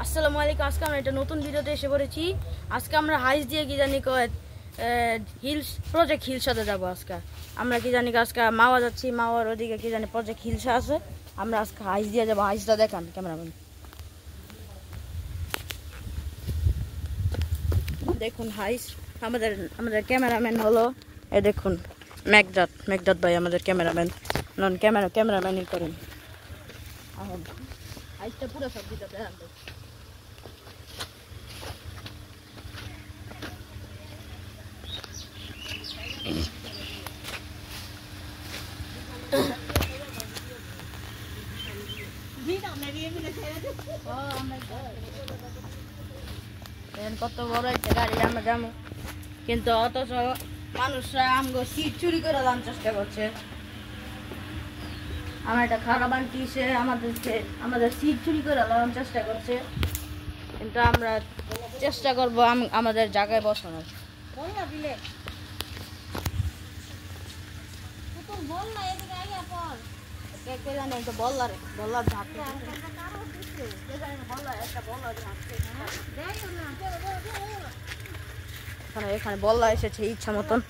আসসালামু আলাইকুম। আজকে আমরা একটা নতুন ভিডিওতে এসে পড়েছি। আজকে আমরা হাইস দিয়ে কি জানি হিলস প্রজেক্ট হিলসাতে যাবো। আজকে আমরা কি জানি আজকে মাওয়া যাচ্ছি, মাওয়ার ওদিকে কি জানি প্রজেক্ট হিলসা আছে। আমরা আজকে হাইস দিয়ে যাবো। হাইসটা দেখান ক্যামেরাম্যান, দেখুন হাইস। আমাদের আমাদের ক্যামেরাম্যান হলো এ দেখুন মেঘদাত ভাই আমাদের ক্যামেরাম্যান। নন ক্যামেরাম্যানই করেন। হাইসটা পুরো সব দিতে দেখান। কত বড় একটা গাড়ি আমরা যাবো, কিন্তু অথচ মানুষরা আমগো সিট চুরি করে দেওয়ার চেষ্টা করছে। আমার একটা খারাপ আন্টি সে আমাদের সিট চুরি করে দেওয়ার চেষ্টা করছে, কিন্তু আমরা চেষ্টা করবো আমাদের জায়গায় বসানোর। এখানে বল্লা এসেছে ইচ্ছা মতন,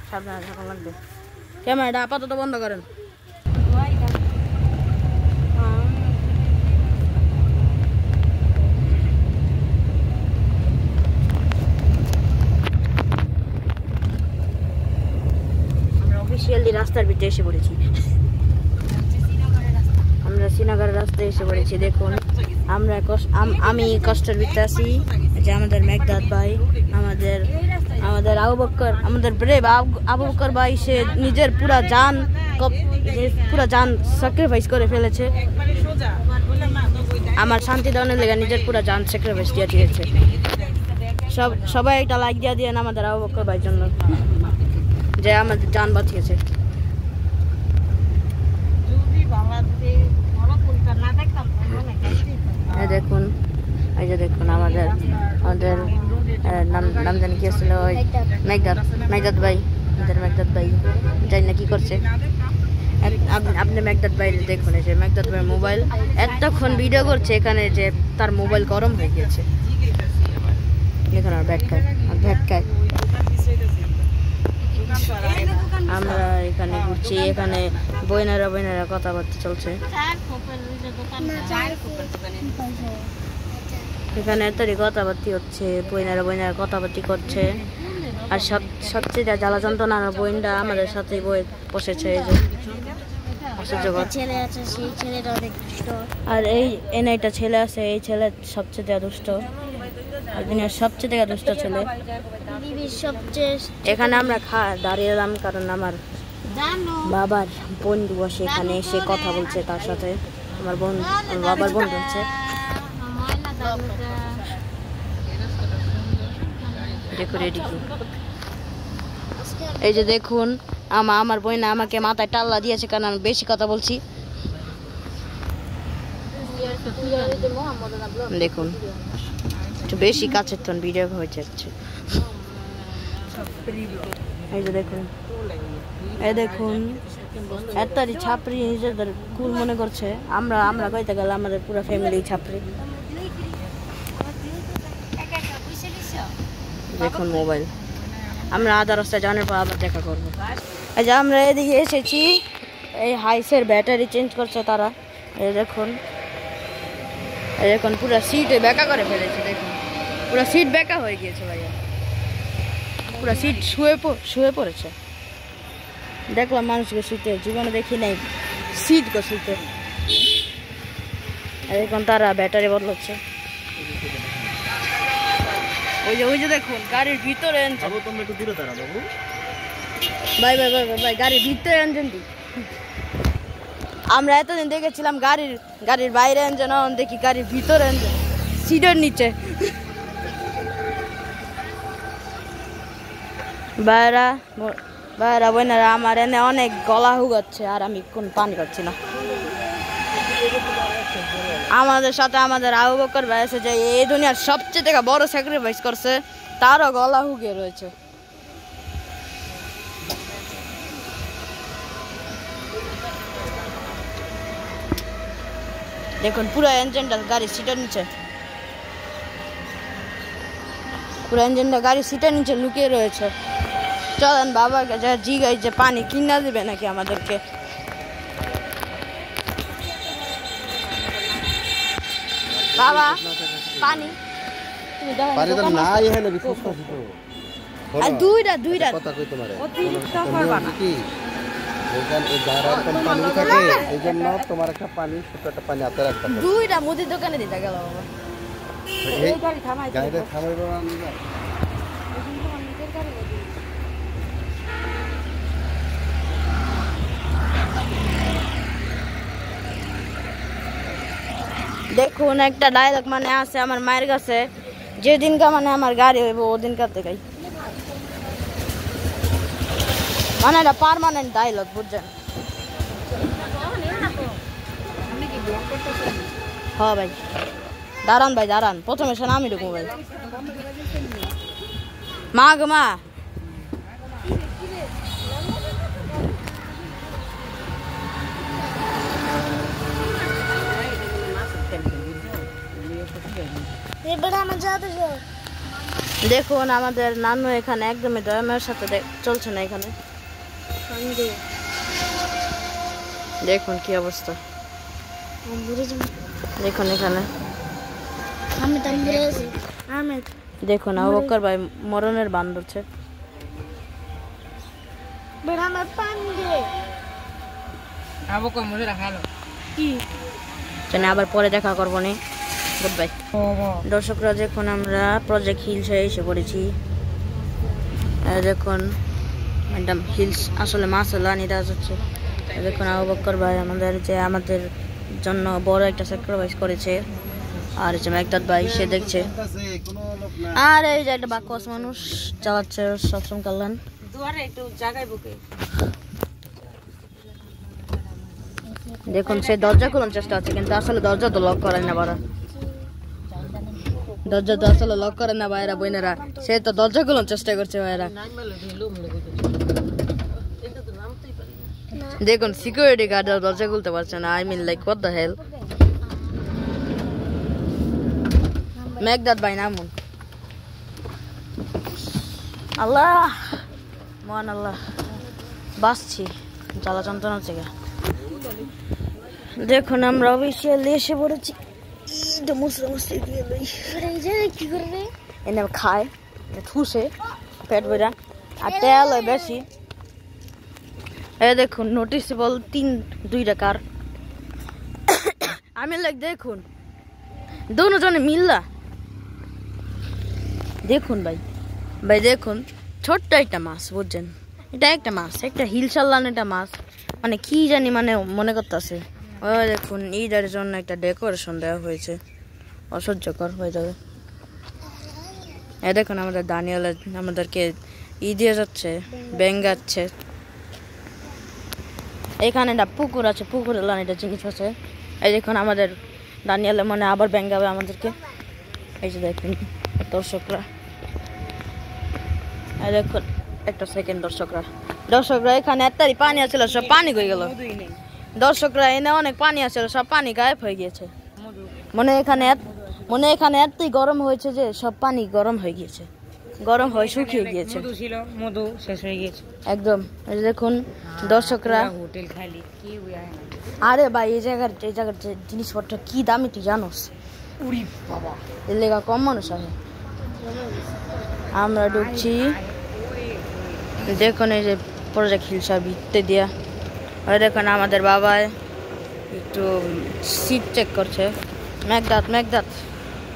সাবধানে থাকা লাগবে। ক্যামেরাটা আপাতত বন্ধ করেন। আমরা অফিসিয়ালি রাস্তার ভিতরে এসে পড়েছি। আমরা শ্রীনগরের রাস্তায় এসে পড়েছি। দেখুন আমি কষ্টের ভিতরে আছি, যে আমাদের মেঘদাত ভাই, আমাদের আমাদের ব্রেভ আবু বকর ভাই, সে নিজের পুরা জান স্যাক্রিফাইস করে ফেলেছে। আমার শান্তি দানের লেগে নিজের পুরা জান স্যাক্রিফাইস দিয়ে দিয়েছে। সবাই একটা লাইক দিয়ে দিয়েন আমাদের আবু বকর ভাইয়ের জন্য, যে আমাদের জান বাঁচিয়েছে। দেখুন এই যে দেখুন আমাদের নাম জানি কি ছিল, ওই মেঘদাত ভাই। জানি না কি করছে। আপনি মেঘদাত ভাই দেখুন, এই যে মেঘদাত ভাই মোবাইল এতক্ষণ ভিডিও করছে এখানে, যে তার মোবাইল গরম হয়ে গিয়েছে। দেখুন আর ভ্যাট খায়। আমরা এখানে ঘুরছি, এখানে বইনারা কথাবার্তা চলছে। এখানে এতই কথাবার্তি হচ্ছে, বইনারা কথাবার্তি করছে। আর সবচেয়ে জ্বালা যন্ত্রণা বইনটা আমাদের সাথে বসেছে। এই যে আর এই এনে একটা ছেলে আছে, এই ছেলে সবচেয়ে দুষ্ট, দুনিয়ার সবচেয়ে দুষ্ট ছেলে। এখানে আমরা দাঁড়িয়ে এলাম কারণ আমার বাবার বন্ধু বসে এখানে এসে কথা বলছে তার সাথে। আমার বাবার বন্ধু হচ্ছে। এই যে দেখুন আমার বোন আমাকে মাথায় টাল্লা দিয়েছে কারণ আমি বেশি কথা বলছি। দেখুন একটু বেশি কাছের তখন ভিডিও হয়ে যাচ্ছে। এই যে দেখুন এতই ছাপরি, নিজেদের কুল মনে করছে। আমরা কইতে গেলে আমাদের পুরো ফ্যামিলি ছাপরি। দেখুন মোবাইল। আমরা আধা রাস্তায় যাওয়ার পর আবার দেখা করবো। এই যে আমরা এদিকে এসেছি, এই হাইসের ব্যাটারি চেঞ্জ করছে তারা। এই দেখুন পুরো সিট বেঁকা করে ফেলেছে। দেখুন পুরো সিট বেঁকা হয়ে গিয়েছে ভাইয়া, পুরো সিট শুয়ে পড়েছে। দেখলাম মানুষকে শুতে, জীবনে দেখি নাই সিট গো শুতে। এখন তারা ব্যাটারি বদলাচ্ছে। ওই যে দেখুন গাড়ির ভিতরে ভাই গাড়ির ভিতরে এনজেন দি। আমরা এতদিন দেখেছিলাম গাড়ির বাইরে এনজেন, দেখি গাড়ির ভিতরে এনজেন, সিটের নিচে। বাইরা বোনেরা, আমার এনে অনেক গলা হুগাচ্ছে আর আমি কোন পানি পাচ্ছি না। আমাদের সাথে আমাদের আবু বকর ভাই আছে, যে এই দুনিয়ার সবচেয়ে বড় স্যাক্রিফাইস করছে, তারও গলা হুগে রয়েছে। দেখুন পুরো ইঞ্জিনটা গাড়ির সিটের নিচে, পুরো ইঞ্জিনটা গাড়ির সিটের নিচে লুকিয়ে রয়েছে। চলেন বাবাকে যা জিগাই যে পানি কিনা দেবে নাকি আমাদেরকে। বাবা পানি পানি তো নাই এখানে বিশ্বাস করছি তো। আর দুইটা কথা কই তোমারে অতিরিক্ত করবা না কি ওখানে এই জায়গার কোম্পানি থাকে এইজন্য তোমার একটা পানি ছোট একটা পানি হাতে রাখতে হবে। দুইটা মুদির দোকানে দিতে গেল বাবা। এই গাড়ি থামাই গাড়িটা থামাইবো না। দেখুন একটা ডায়লগ মানে আছে আমার মায়ের কাছে, যেদিনকা মানে আমার গাড়ি হইব ওদিনকার থেকেই, মানে এটা পার্মানেন্ট ডায়লগ বুঝছেন। হ্যাঁ ভাই দাঁড়ান ভাই দাঁড়ান, প্রথমে সে আমি ঢুকবো ভাই। মা গো মা, দেখুন আমাদের নানু এখানে একদমই দয়ামের সাথে চলছে না এখানে। দেখুন কি অবস্থা, দেখুন এখানে দেখুন আবু বকর ভাই মরণের বান ধরছে। আবার পরে দেখা করবো নি, গুড বাই। দর্শকরা দেখুন আমরা প্রজেক্ট হিলসে এসে পড়েছি। দেখুন ম্যাডাম হিলস আসলে মাসালা নিতে হচ্ছে। দেখুন আবু বকর ভাই আমাদের জন্য বড় একটা স্যাক্রিফাইস করেছে। আর যে মেঘদাদ ভাই সে দেখছে, আর এই যে একটা বাকওয়াস মানুষ চালাচ্ছে সবসময় কাল্লান। দেখুন সে দরজা খোলার চেষ্টা আছে, কিন্তু আসলে দরজা তো লক করেন না বারা, দরজা তো আসলে লক করে না ভাইরা বোনেরা, সে তো দরজা খোলার চেষ্টা করছে ভাইরা। দেখুন সিকিউরিটি গার্ড দরজা খুলতে পারছে না। I mean like what the hell. Meghdad ভাই নামুন। আল্লাহ মহান আল্লাহ, বাঁচছি জ্বালা যন্ত্রণা থেকে। দেখুন আমরা অফিসিয়ালি এসে পড়েছি। এনে খায় ঠুসে পেট বেড়া আর তেল হয় বেশি। এই দেখুন নোটিসেবল 2 টাকার। আমি লাইক দেখুন দুজনে মিল্লা দেখুন ভাই ভাই দেখুন ছোট্ট একটা মাছ বুঝছেন, এটা একটা মাছ, একটা হিলসাল্লান একটা মাছ, মানে কি জানি মানে মনে করতেছে। ওই দেখুন ঈদের জন্য একটা ডেকোরেশন দেওয়া হয়েছে, অসহ্যকর হয়ে যাবে। এই দেখুন আমাদের দানিয়াল আমাদেরকে দিয়ে যাচ্ছে, ব্যাঙ্গাচ্ছে। এখানে একটা পুকুর আছে, পুকুরের লান একটা জিনিস আছে। এই দেখুন আমাদের দানিয়ালে মানে আবার ব্যাঙ্গাবে আমাদেরকে। এই যে দেখুন দর্শকরা, এই দেখুন একটা সেকেন্ড দর্শকরা এখানে এতটাই পানি আছিল, সব পানি হয়ে গেল। দর্শকরা এনে অনেক পানি আছিল, সব পানি গায়েব হয়ে গিয়েছে। মনে এখানে এতই গরম হয়েছে যে সব পানি গরম হয়ে গিয়েছে, গরম হয়ে শুকিয়ে গিয়েছে, মধু শেষ হয়ে গেছে একদম। এই দেখুন দর্শকরা, হোটেল খালি কি আরে ভাই এই জায়গার যে জিনিসপত্র কি দামি তুই জানোস? উড়ি বাবা, এর লেগা কম মানুষ আছে। আমরা ঢুকছি, দেখুন এই যে প্রজেক্ট হিলসা ভিত্তে দিয়া। ওই দেখুন আমাদের বাবা একটু সিট চেক করছে।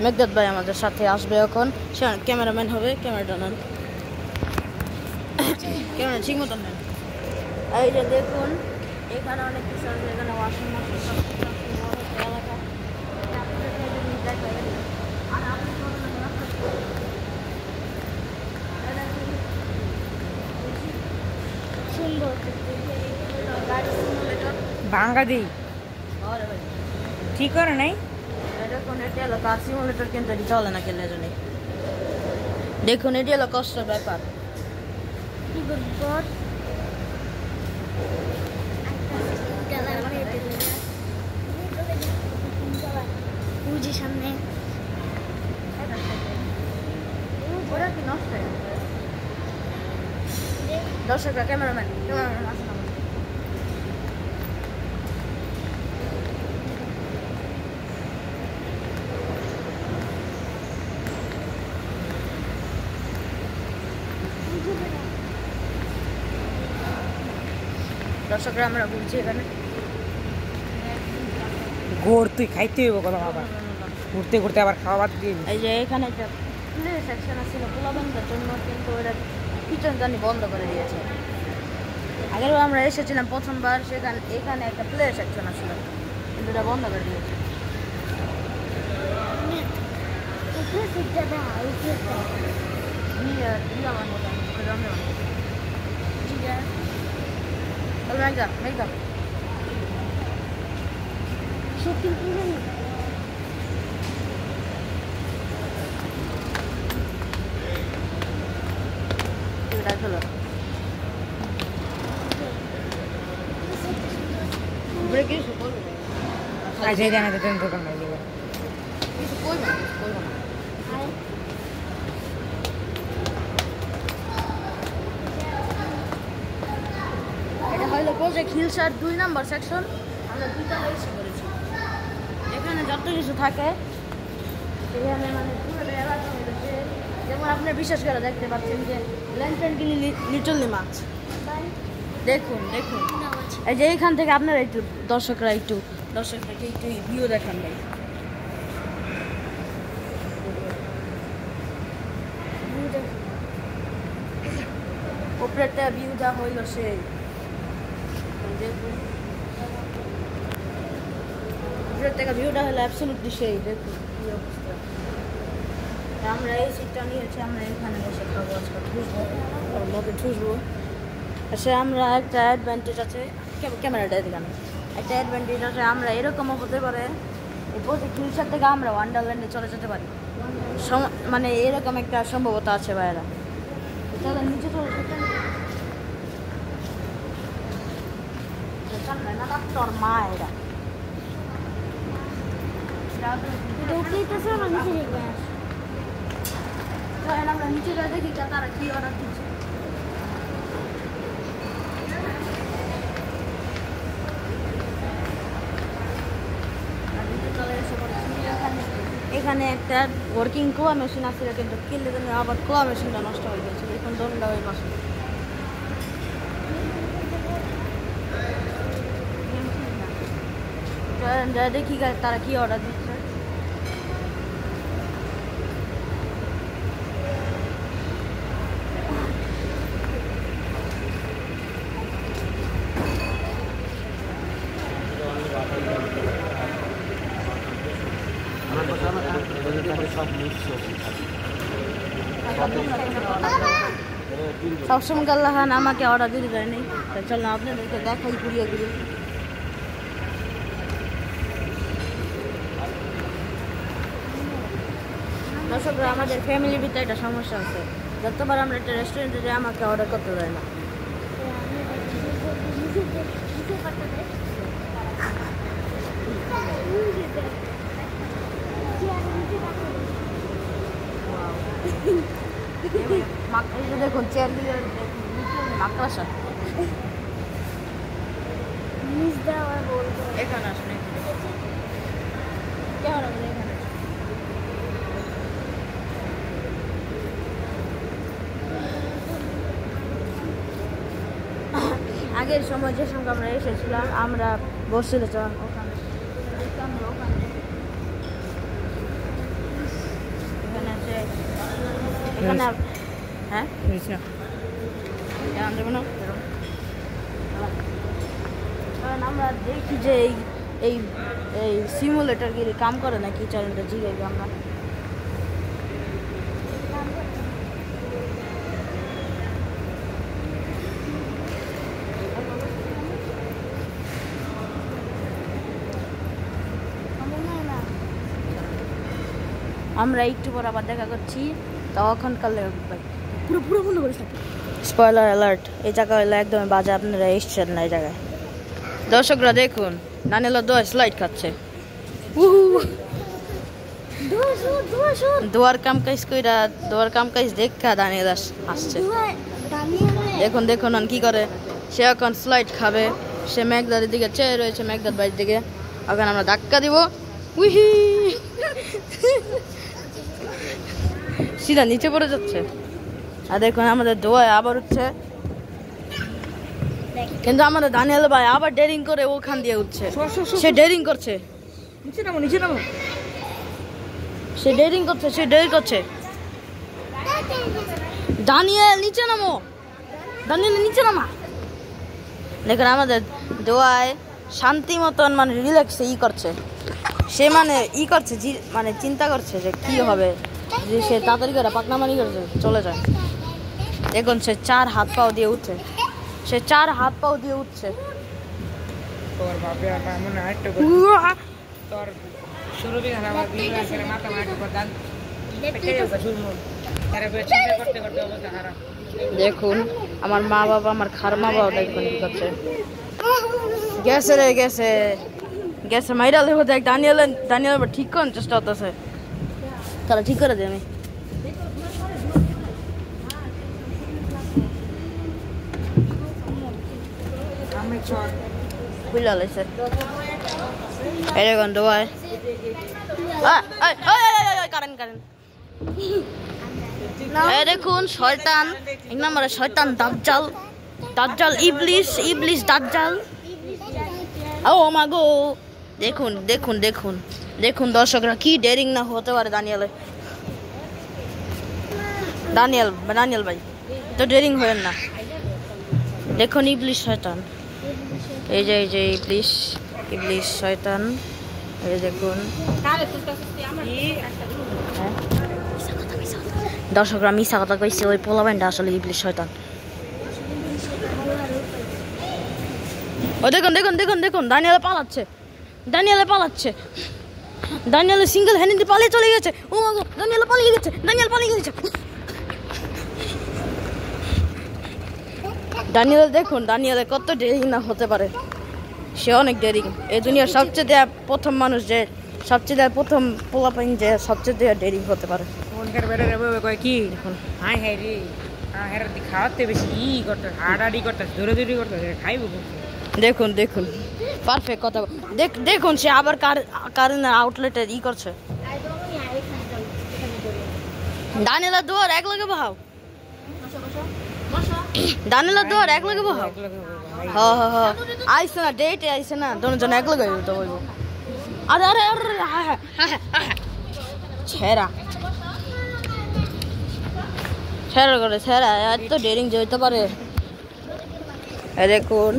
মেঘদাদ ভাই আমাদের সাথে আসবে এখন, সে ক্যামেরাম্যান হবে। ক্যামেরাটা নেন, ক্যামেরা ঠিক মতন নেন। এই যে দেখুন এখানে অনেক কিছু আছে, এখানে ওয়াশিং মেশিন এলাকা। ভাঙ্গা দিই ঠিক করে নাই। কিন্তু চলে না কেন জানি। দেখুন এটি হলো কষ্টের ব্যাপার। যে সামনে ওরা কি নষ্ট হয়ে গেছে? দর্শকরা ক্যামেরাম্যান আসুন আমার। দর্শকরা আমরা ঘুরছি এখানে। গোড় তুই খাইতে হইব কথা আবার ঘুরতে ঘুরতে আবার খাওয়া বাদ দিয়ে দিস। এই যে এখানে একটা প্লে সেকশন ছিল পোলাবেনদের জন্য, কিন্তু ওরা কিচেন জানি বন্ধ করে দিয়েছে। আগেরও আমরা এসেছিলাম প্রথমবার, সেখানে এখানে একটা প্লে সেকশন ছিল, কিন্তু এটা বন্ধ করে দিয়েছে। একদম এটা চলো কিছু করবো না। আচ্ছা এই জানাতে তুমি দোকান নাই দিবে কিছু করবো না, কিছু করবো না। এটা হইলো প্রজেক্ট হিলসার 2 নম্বর সেকশন। আমরা 2 তলা এসে করেছি। এখানে যত কিছু থাকে এখানে মানে পুরো এলাকা হয়েছে। যেমন আপনি বিশেষ করে দেখতে পাচ্ছেন যে ল্যান্টার্ন গিলি লিটলি মাছ। দেখুন দেখুন, এই যে এইখান থেকে আপনারা একটু দর্শকরা একটু ভিউ দেখান ভাই। উপরেরটা ভিউটা হইল সেই দেখুন, উপরের থেকে ভিউটা হলো অ্যাবসলিউটলি সেই। দেখুন কি অবস্থা। আমরা এই সিটটা নিয়েছি, আমরা এখানে এসে খাবো, আজকে ঠুসবো, মতো ঠুসবো। সে আমরা একটা অ্যাডভান্টেজ আছে, ক্যামেরাটা দেখানো, একটা অ্যাডভান্টেজ আছে, আমরা এরকমও হতে পারে এই প্রজেক্ট হিলসার থেকে আমরা ওয়ান্ডারল্যান্ডে চলে যেতে পারি, মানে এরকম একটা সম্ভবতা আছে ভাইয়েরা। চলো নিচে চলে যেতে তোর মা এরা আমরা নিচে যাই দেখি তারা কি অর্ডার দিচ্ছে। এখানে একটা ওয়ার্কিং কোয়া মেশিন আছে, কিন্তু কিনলে আবার কোয়া মেশিনটা নষ্ট হয়ে গেছে। এখন দোলটা ওই পাশে দেখি তারা কি অর্ডার দিচ্ছে। সবসময় আল্লাহ খান আমাকে অর্ডার দিতে দেয়নি, চলো আপনাদেরকে দেখাই ঘুরিয়ে ঘুরিয়ে। দর্শকরা আমাদের ফ্যামিলির ভিতরে একটা সমস্যা আছে, যতবার আমরা একটা রেস্টুরেন্টে যাই আমাকে অর্ডার করতে দেয় না। দেখুন চেয়ার দিয়ে মাকড়সা এখানে আসলে কেমন হবে এখানে। আগের সময় যে সঙ্গে আমরা এসেছিলাম, আমরা বসছিলাম ওখানে, এখানে আছে এখানে। হ্যাঁ দেবো না, কারণ আমরা দেখি যে এই এই সিমুলেটার গিয়ে কাম করে না কি, চ্যানেলটা জিগাই আমরা। আমরা একটু পর আবার দেখা করছি, তখনকার পুরো পুরো বন্ধ করে থাকি। স্পয়লার অ্যালার্ট, এই জায়গা হলো একদমই বাজে, আপনারা এসছেন না এই জায়গায়। দর্শকরা দেখুন নানিলা দোয়া স্লাইড খাচ্ছে। দোয়ার কাম কাজ কইরা দোয়ার কাম কাজ দেখা দানিয়েল আসছে। দেখুন দেখুন কি করে, সে এখন স্লাইড খাবে, সে মেঘদাদের দিকে চেয়ে রয়েছে, মেঘদাদ বাড়ির দিকে। এখন আমরা ধাক্কা দিব, উহি সিধা নিচে পড়ে যাচ্ছে। আর দেখুন আমাদের দোয়া আবার উঠছে, কিন্তু আমাদের দানিয়েল ভাই আবার ডেরিং করে ওখান দিয়ে উঠছে। সে ডেরিং করছে, নিচে নামো নিচে নামো, সে ডেরিং করছে, সে ডেরিং করছে। দানিয়েল নিচে নামো, দানিয়েল নিচে নামা। দেখুন আমাদের দোয়ায় শান্তি মতন মানে রিল্যাক্সে করছে, সে মানে করছে, মানে চিন্তা করছে যে কি হবে, যে সে তাড়াতাড়ি করে পাকনামানি করছে চলে যায়। দেখুন সে 4 হাত পাও দিয়ে উঠছে, সে 4 হাত পাও দিয়ে উঠছে। তোর বাপে আর মনে হয় একটু তোর শুরু বিঘা আমার বিঘা করে মাথা মাটি করে দান পেটে যাবে শুরু আরে চিন্তা করতে করতে অবস্থা খারাপ। দেখুন আমার মা বাবা, আমার খার মা বাবা দেখুন কি করছে। গেছে রে গেছে গেছে মাইরা লেবো। দেখ দানিয়েল ঠিক করার চেষ্টা করতেছে, তাহলে ঠিক করে দিই আমি। বুঝলা লাইছে এরকম দোয়ায় কারেন্ট দেখুন শয়তান, এক নম্বরে শয়তান দাজ্জাল, দাজ্জাল ইবলিশ দাজ্জাল। ও মা গো, দেখুন দেখুন দেখুন দেখুন দর্শকরা কি ডেরিং না হতে পারে দানিয়েল ভাই তো ডেরিং হবেন না। দেখুন ইবলিশ শয়তান, এই যে ইবলিশ শয়তান, এই দেখুন। দর্শকরা মিশা কথা কইছে, ওই পোলাবেনটা আসলে ইবলিশ শয়তান। ও দেখুন দেখুন দেখুন দেখুন দানিয়েল পালাচ্ছে, দানিয়েল সিঙ্গেল হ্যান্ডে পালিয়ে চলে গেছে। ও দানিয়েল পালিয়ে গেছে। দানিয়েল দেখুন, দানিয়েলের কত ডেরিং না হতে পারে, সে অনেক ডেরিং। এই দুনিয়ার সবচেয়ে প্রথম মানুষ, যে সবচেয়ে প্রথম পোলাপাইন, যে সবচেয়ে ডেরিং হতে পারে। কি দেখুন হাই হাই রে খাওয়াতে বেশি করতে হাড়াড়ি করতে ধরে করতে খাইব। দেখুন দেখুন পারফেক্ট কথা। দেখুন সে আবার কারেন্টের আউটলেটে করছে। দানিয়েলের দুয়ার এক লগে বহাও, দানিয়েলের দুয়ার এক লগে বহাও। আইসে না ডেটে আইসে না, দুজন এক লগে তো বলবো। আরে আরে ছেড়া করে ছেড়া, এত ডেরিং যেতে পারে। দেখুন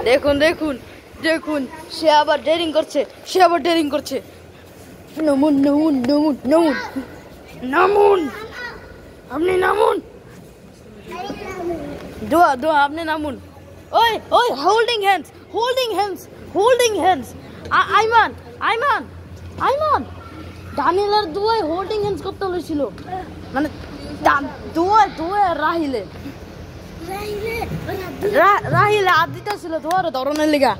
দেখুন দেখুন দেখুন সে আবার ডেরিং করছে, নামুন আপনি নামুন, দোয়া আপনি নামুন। ওই হোল্ডিং হ্যান্ডস আইমান দানিয়েলের দোয়ায় হোল্ডিং হ্যান্ডস করতে হয়েছিল, মানে দোয়া রাহিলে আদিটা ছিল ধর ধরনের লিগা।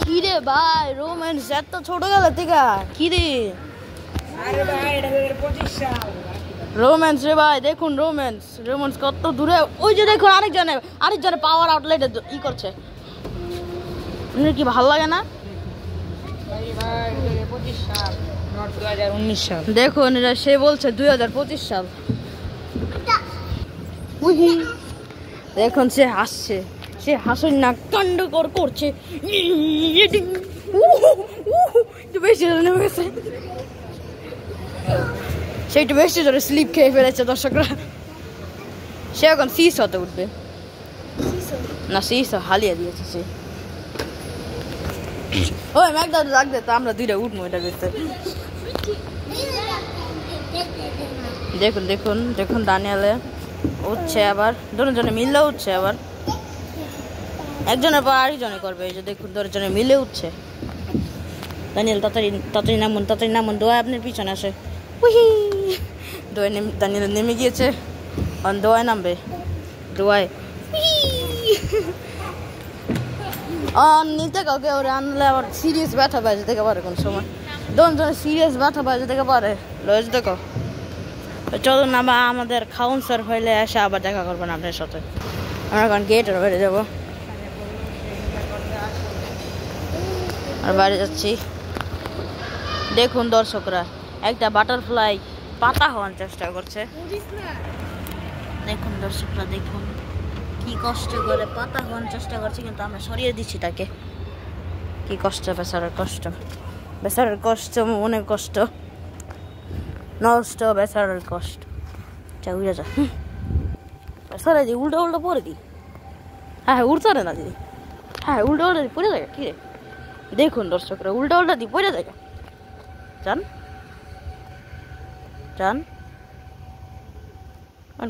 কিরে ভাই রোম্যান্স এত ছোট গেল থেকে কিরে রোম্যান্স রে ভাই। দেখুন রোম্যান্স কত দূরে, ওই যে দেখুন আরেকজনে পাওয়ার আউটলেটে করছে। কি ভালো লাগে না? দেখুন সে বলছে 2025 সাল। দেখুন সে হাসছে, সে হাসুন না কাণ্ড করছে। বেশি সে একটু বেশি জোরে স্লিপ খেয়ে ফেলেছে দর্শকরা। সে এখন সিসতে উঠবে না, সিস হালিয়ে দিয়েছে সে। ওই ম্যাকদাদ রাখবে তো আমরা দুইটা উঠবো এটা দেখতে। দেখুন দানিয়েলে উঠছে, আবার দুজনে মিলে উঠছে, আবার একজনের পর আরেকজনে করবে। এই যে দেখুন দুজনে মিলে উঠছে। দানিয়েল তাড়াতাড়ি নামুন, দোয়া আপনার পিছনে আসে। উহি দোয়ায় দানিয়েল নেমে গিয়েছে, দোয়ায় নামবে, দোয়ায় নিতে কাউকে ওরে আনলে আবার সিরিয়াস ব্যথা বাজে থেকে পারে কোন সময়, দুজনে সিরিয়াস ব্যথা বাজে থেকে পারে লয়েজ দেখো। চলুন না আমাদের খাউন সার্ভ হইলে এসে আবার দেখা করবেন আপনার সাথে। আমরা এখন গেটের বাইরে যাব আর বাইরে যাচ্ছি। দেখুন দর্শকরা একটা বাটারফ্লাই পাতা হওয়ার চেষ্টা করছে। দেখুন দর্শকরা, দেখুন কি কষ্ট করে পাতা হওয়ার চেষ্টা করছে, কিন্তু আমরা সরিয়ে দিচ্ছি তাকে। কি কষ্ট, বেচারার কষ্ট, বেচারার কষ্ট, অনেক কষ্ট, নষ্ট বেচারার কষ্ট। যা উড়ে যা, সরাই দি, উল্টা উল্টা পরে দি। হ্যাঁ হ্যাঁ উড়তে পারে না দিদি, হ্যাঁ উল্টা উল্টা পড়ে যায় কি রে। দেখুন দর্শকরা উল্টা উল্টা দি পড়ে যায়। যান যান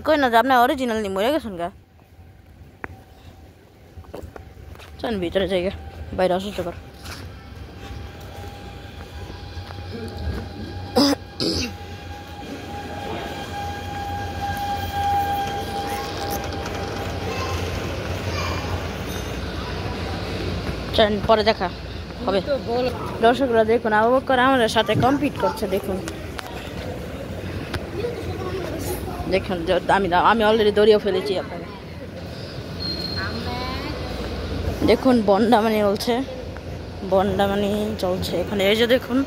কই না যে আপনার অরিজিনাল নি মরে গেছেন গা। চল ভিতরে জায়গা, বাইরে অসুস্থ কর। চল পরে দেখা হবে। দর্শকরা দেখুন আবু বকর আমাদের সাথে কম্পিট করছে। দেখুন দেখুন আমি অলরেডি দড়িয়ে ফেলেছি আপনাকে। দেখুন বন্ডামানি চলছে, বন্ডামানি চলছে এখানে। এই যে দেখুন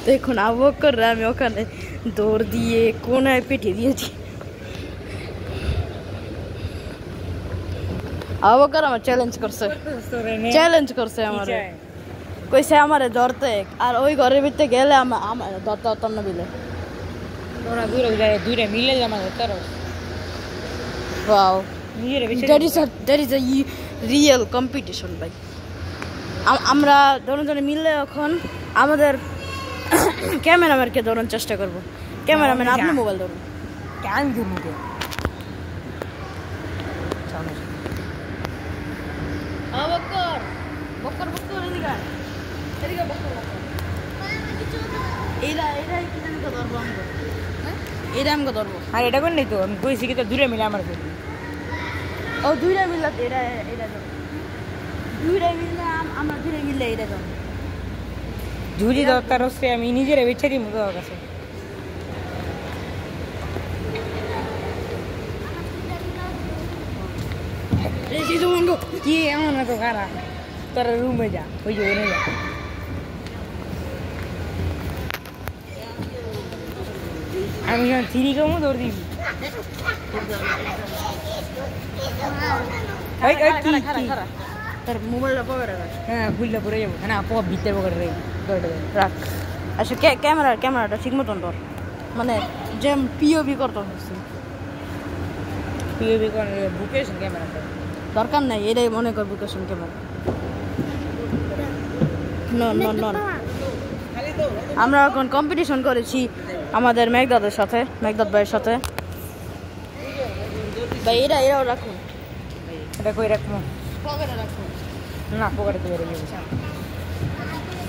দেখুন আবু বকর আমি ওখানে দৌড় দিয়ে কোনায় পেটে দিয়েছি। আবু বকর আমার চ্যালেঞ্জ করছে আমার, কইছে আমারে ধরতে, আর ওই ঘরের ভিতরে গেলে আমার ধরতে হতাম না বিলে। তোরা দুইটা মিলে জামা ধরতে পারো। Wow, that is a real competition ভাই। আমরা দুজনে মিলে এখন আমাদের ক্যামেরাম্যানকে ধরার চেষ্টা করব। ক্যামেরাম্যান আপনি মোবাইল ধরুন। কেন ধরুন আর এটা কোন নেই তো আমি কইছি কি তো দূরে মিলে আমার ও দুইটা মিলে এটা এটা দুইটা মিলে আমরা দুইটা মিলে এটা ধরব। ঝুড়ি দরকার হচ্ছে আমি নিজের বেছে দিই মুখ কাছে। কি এমন তো খারাপ, তোর রুমে যা, ওই যে ওনে যা। আমি যখন থ্রি কমও দৌড় দিবি। তোর মোবাইলটা পকেটে রাখ। হ্যাঁ খুললে পরে যাবো, হ্যাঁ পক ভিতরে পকেটে রাখ। আচ্ছা ক্যামেরাটা ঠিক মতন ধর, মানে যে পিওভি করতে হচ্ছে। পিওভি করে বুকেশন ক্যামেরাটা দরকার নাই, এটাই মনে কর বুকেশন ক্যামেরা। নন আমরা এখন কম্পিটিশন করেছি আমাদের মেঘদাদের সাথে, মেঘদাদ ভাইয়ের সাথে। ভাই এরাও রাখুন, এটা কই রাখবো পকেটে রাখুন না, পকেটে তো বেরো যাবে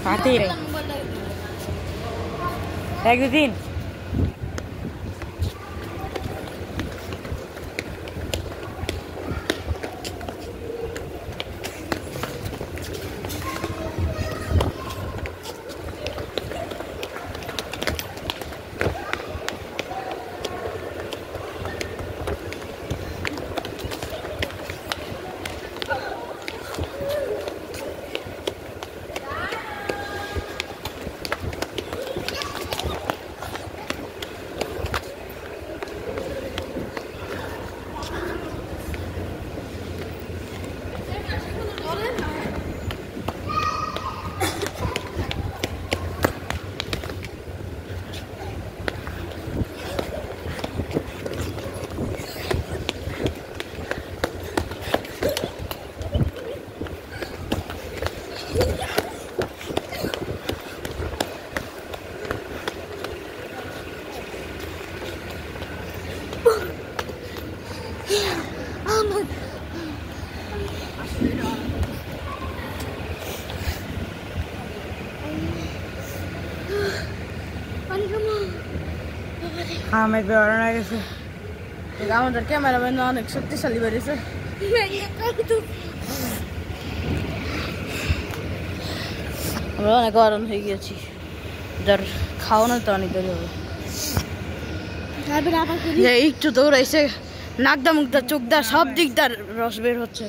হাতেই রে। এক দুদিন হ্যাঁ মেঘ বেড়ানো হয়ে গেছে। আমাদের ক্যামেরাম্যান অনেক শক্তিশালী বেরিয়েছে। আমরা অনেক গরম হয়ে গেছি, যার খাওয়ানো তো অনেক দেরি হবে। একটু দৌড়াইছে, নাকদা মুখদা চোখদা সব দিকদার রস বের হচ্ছে।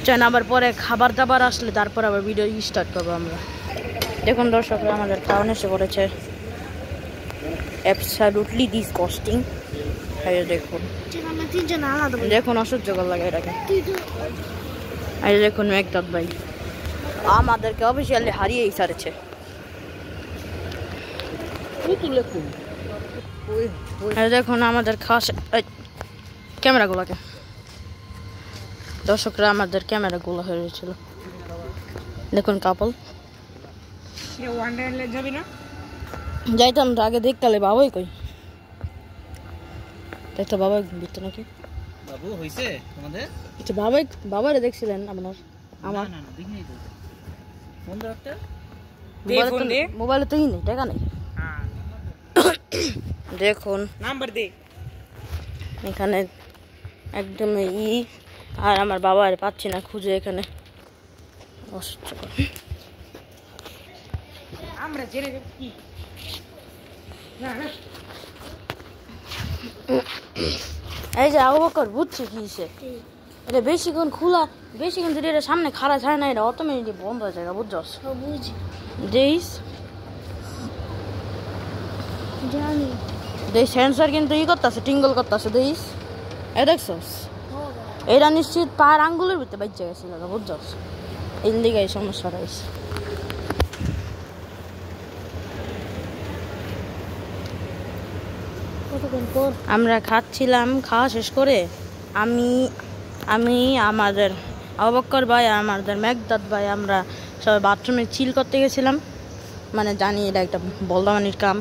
চান আবার পরে খাবার দাবার আসলে তারপর আবার ভিডিও স্টার্ট করবো আমরা। দেখুন দর্শকরা, আমাদের খাওয়ানো এসে পড়েছে। Absolutely disgusting. দেখুন দেখুন, অসহ্যকর লাগে এটাকে। এই দেখুন মেঘদাদ ভাই আমাদেরকে অফিসিয়ালি হারিয়েই ছাড়েছে। দেখুন আমাদের খাস ক্যামেরাগুলোকে, দর্শকরা আমাদের ক্যামেরাগুলো হয়ে গেছিল। দেখুন কাপল যাবি না? যাইতাম তো আগে দেখতালে। বাবাই কই? দেখতো বাবা দিত নাকি? বাবু হইছে তোমাদের? আচ্ছা বাবারে দেখছিলেন আপনার? আমার না না দেখিনি তো। ফোন দাও একটা। মোবাইলে তো নেই, টাকা নেই। দেখুন নাম্বার দে। এখানে একদম আর আমার বাবা আর পাচ্ছি না খুঁজে এখানে। অসহ্যকর। আমরা জেনে যাব কি না না। এই যে আবু বকর বুঝছে কি সে, এটা বেশিক্ষণ খোলা, বেশিক্ষণ যদি এটা সামনে খাড়া ছাড়ে না, এটা অটোমেটিক বন্ধ হয়ে যায়। বুঝছস? দেইস সেন্সর কিন্তু করতেছে, টিঙ্গল করতেছে। দেইস এ দেখছস? এটা নিশ্চিত পার আঙ্গুলের ভিতরে বাচ্চা গেছিল। বুঝছস? এই দিকে এই সমস্যা রয়েছে। আমরা খাচ্ছিলাম, খাওয়া শেষ করে আমি আমাদের আবু বকর ভাই আর আমাদের মেঘদাদ ভাই আমরা সবাই বাথরুমে চিল করতে গেছিলাম। মানে জানি এটা একটা বলদামানির কাম।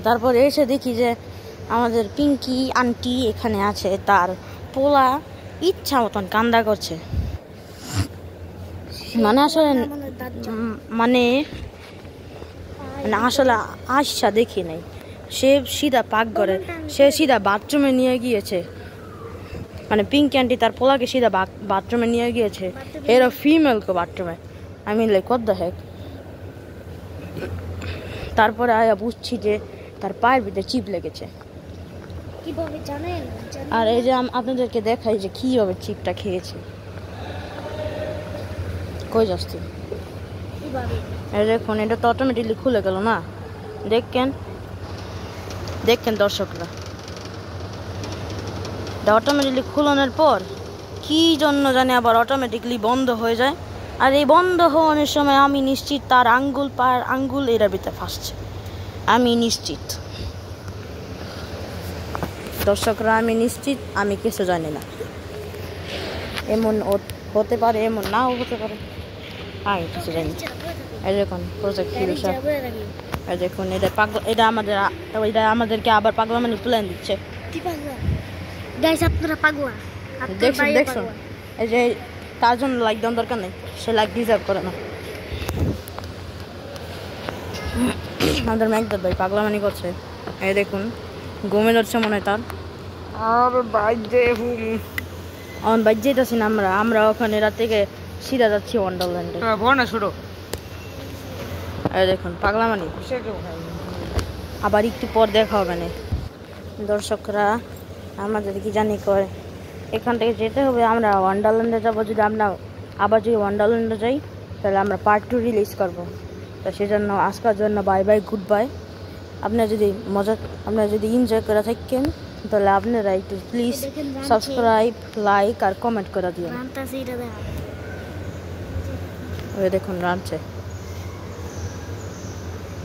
তারপরে এসে দেখি যে আমাদের পিঙ্কি আন্টি এখানে আছে, তার পোলা ইচ্ছা মতন কান্দা করছে। মানে আসলে আসলে আশা দেখি নাই। সে সিধা পাকঘরে, সে সিধা বাথরুমে নিয়ে গিয়েছে। মানে পিঙ্কি আন্টি তার পোলাকে সিধা বাথরুমে নিয়ে গিয়েছে, এরা ফিমেলকে বাথরুমে। আমি লাইক হোয়াট দ্য হেক। তারপরে আয়া বুঝছি যে তার পায়ের ভিতরে চিপ লেগেছে। আর এই যে আপনাদেরকে দেখাই যে কিভাবে চিপটা খেয়েছে। কই যাচ্ছি? দেখুন এটা তো অটোমেটিকলি খুলে গেল না। দেখেন দর্শকরা, অটোমেটিকলি খুলানোর পর কি জন্য জানি আবার অটোমেটিকলি বন্ধ হয়ে যায়। আর এই বন্ধ হওয়ার সময় আমি নিশ্চিত তার পায়ের আঙ্গুল এর ভিতরে ফাঁসছে। আমি নিশ্চিত দর্শকরা, আমি নিশ্চিত। আমি কিছু জানি না, এমন হতে পারে, এমন নাও হতে পারে। আমি কিছু জানি। এই দেখুন প্রজেক্ট দেখুন, এটা আমাদেরকে আবার পাগলামানি প্ল্যান দিচ্ছে। দেখুন এই যে তার জন্য লাইক দেওয়ার দরকার নেই, সে লাইক ডিজার্ভ করে না। আমাদের মেঘদাদ ভাই পাগলামানি করছে। এই দেখুন ঘুমে ধরছে মনে হয় তার। বাইর যেতেছি না আমরা ওখানে রাত থেকে সিধা যাচ্ছি ওয়ান্ডারল্যান্ডে। এই দেখুন পাগলামানি। আবার একটু পর দেখা হবে না। দর্শকরা আমাদের কি জানি করে, এখান থেকে যেতে হবে, আমরা ওয়ান্ডারল্যান্ডে যাবো। যদি আমরা আবার যদি ওয়ান্ডারল্যান্ডে যাই তাহলে আমরা পার্ট 2 রিলিজ করবো। তো সেজন্য আজকের জন্য বাই বাই, গুড বাই। আপনারা যদি এনজয় করে থাকেন তাহলে আপনারা একটু প্লিজ সাবস্ক্রাইব, লাইক আর কমেন্ট করে দিন। দেখুন রাঁধছে,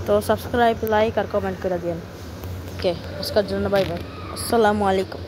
তো সাবস্ক্রাইব, লাইক আর কমেন্ট করে দিন। ওকে, আজকের জন্য বাই বাই, আসসালামু আলাইকুম।